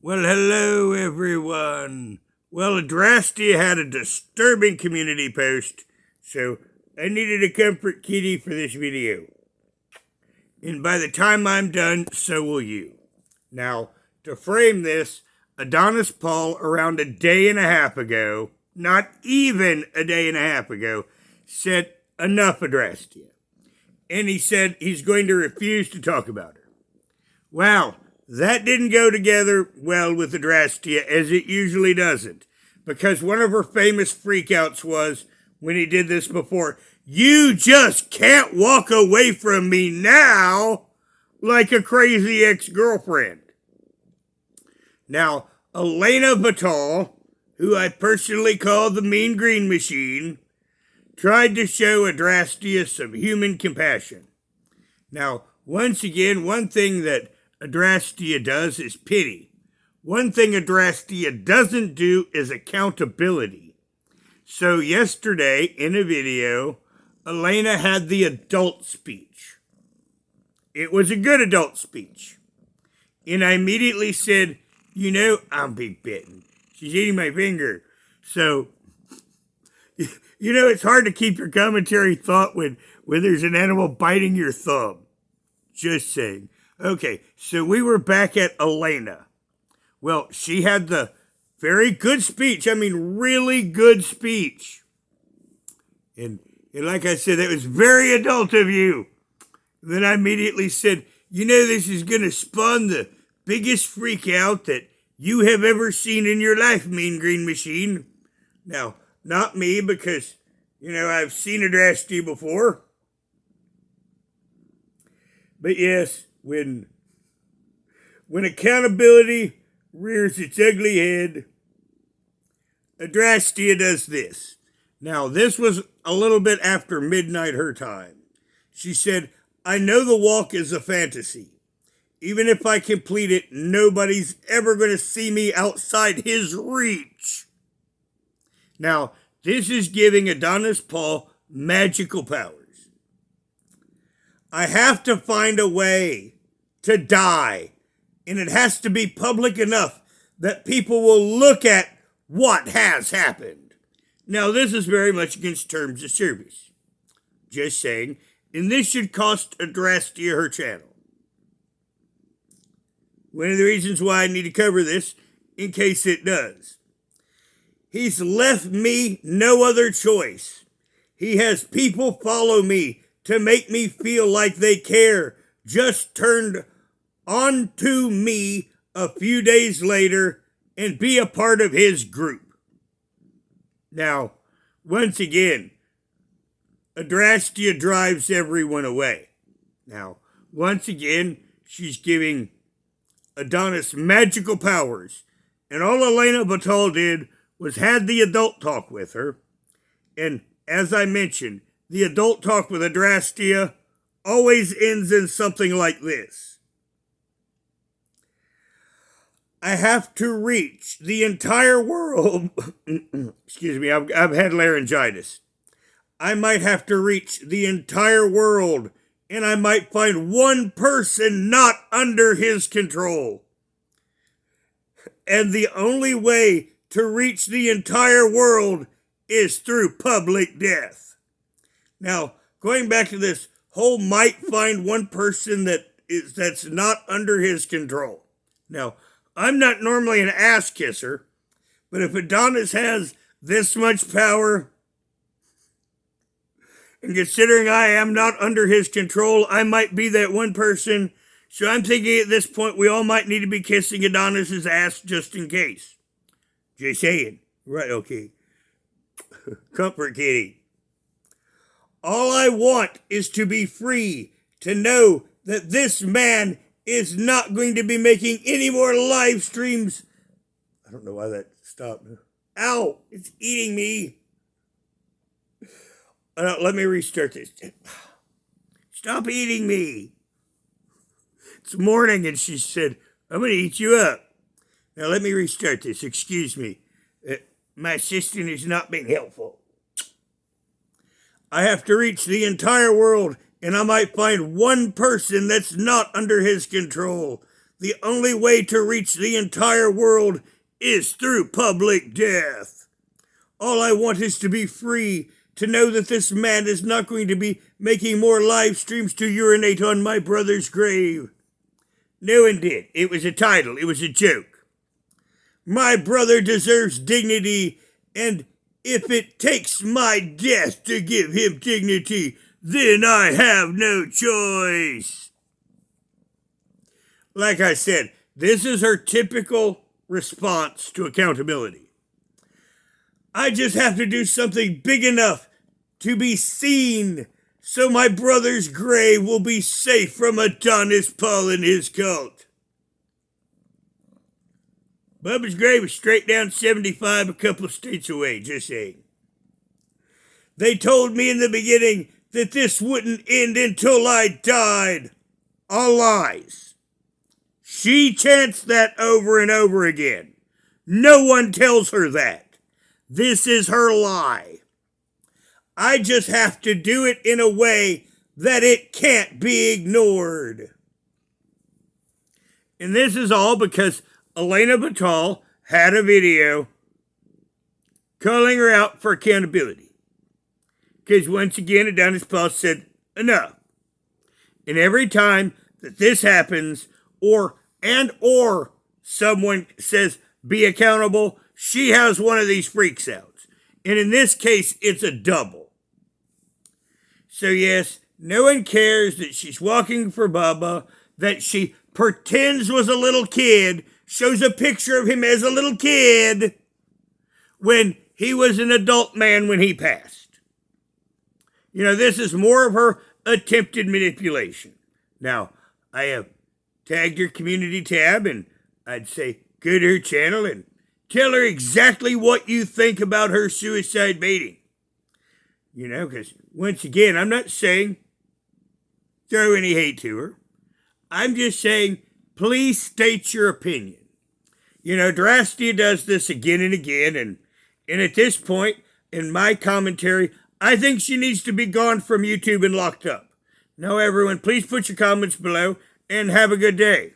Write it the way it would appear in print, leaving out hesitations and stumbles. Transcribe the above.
Well, hello, everyone. Well, Adrasdea had a disturbing community post, so I needed a comfort kitty for this video. And by the time I'm done, so will you. Now, to frame this, Adonis Paul, around a day and a half ago, not even a day and a half ago, said, "Enough, Adrasdea." And he said he's going to refuse to talk about her. Well, that didn't go together well with Adrasdea, as it usually doesn't, because one of her famous freakouts was, when he did this before, "You just can't walk away from me now," like a crazy ex-girlfriend. Now, Elena Batal, who I personally call the Mean Green Machine, tried to show Adrasdea some human compassion. Now, once again, one thing that Adrasdea does is pity. One thing Adrasdea doesn't do is accountability. So yesterday, in a video, Elena had the adult speech. It was a good adult speech. And I immediately said, I'm being bitten. She's eating my finger. So, it's hard to keep your commentary thought when there's an animal biting your thumb. Just saying. Okay, so we were back at Elena. Well, she had the very good speech. I mean, really good speech. And like I said, that was very adult of you. Then I immediately said, this is going to spawn the biggest freak out that you have ever seen in your life, Mean Green Machine. Now, not me, because, I've seen Adrasdea before. But yes, when accountability rears its ugly head, Adrasdea does this. Now, this was a little bit after midnight her time. She said, "I know the walk is a fantasy. Even if I complete it, nobody's ever going to see me outside his reach." Now, this is giving Adonis Paul magical powers. I have to find a way to die, and it has to be public enough that people will look at what has happened. Now, this is very much against terms of service. Just saying, and this should cost Adrasdea her channel. One of the reasons why I need to cover this, in case it does. He's left me no other choice. He has people follow me to make me feel like they care. Just turned on to me a few days later and be a part of his group. Now, once again, Adrasdea drives everyone away. Now, once again, she's giving Adonis magical powers. And all Elena Batal did was had the adult talk with her. And as I mentioned, the adult talk with Adrasdea always ends in something like this: "I have to reach the entire world." Excuse me, I've had laryngitis. "I might have to reach the entire world, and I might find one person not under his control. And the only way to reach the entire world is through public death." Now, going back to this whole might find one person that's not under his control. Now, I'm not normally an ass kisser, but if Adonis has this much power, and considering I am not under his control, I might be that one person. So I'm thinking at this point we all might need to be kissing Adonis's ass just in case. Just saying. Right, okay. Comfort kitty. "All I want is to be free, to know that this man is not going to be making any more live streams." I don't know why that stopped. Ow, it's eating me. Let me restart this. Stop eating me. It's morning and she said, "I'm going to eat you up." Now let me restart this. Excuse me. My assistant is not being helpful. "I have to reach the entire world, and I might find one person that's not under his control. the only way to reach the entire world is through public death. All I want is to be free, to know that this man is not going to be making more live streams to urinate on my brother's grave. No one did. It was a title. It was a joke. My brother deserves dignity, and if it takes my death to give him dignity, then I have no choice. Like I said, this is her typical response to accountability. I just have to do something big enough to be seen so my brother's grave will be safe from Adonis Paul and his cult. Bubba's grave is straight down 75 a couple of states away, just saying. They told me in the beginning that this wouldn't end until I died. All lies. She chants that over and over again. No one tells her that. This is her lie. I just have to do it in a way that it can't be ignored. And this is all because Elena Batal had a video calling her out for accountability. Because once again, Adonis Paul said, enough. And every time that this happens, or someone says, be accountable, she has one of these freaks outs. And in this case, it's a double. So yes, no one cares that she's walking for Bubba, that she pretends was a little kid, shows a picture of him as a little kid, when he was an adult man when he passed. You know, this is more of her attempted manipulation. Now, I have tagged her community tab, and I'd say go to her channel and tell her exactly what you think about her suicide baiting. You know, because once again, I'm not saying throw any hate to her. I'm just saying, please state your opinion. You know, Adrasdea does this again and again, and at this point, in my commentary, I think she needs to be gone from YouTube and locked up. Now, everyone, please put your comments below, and have a good day.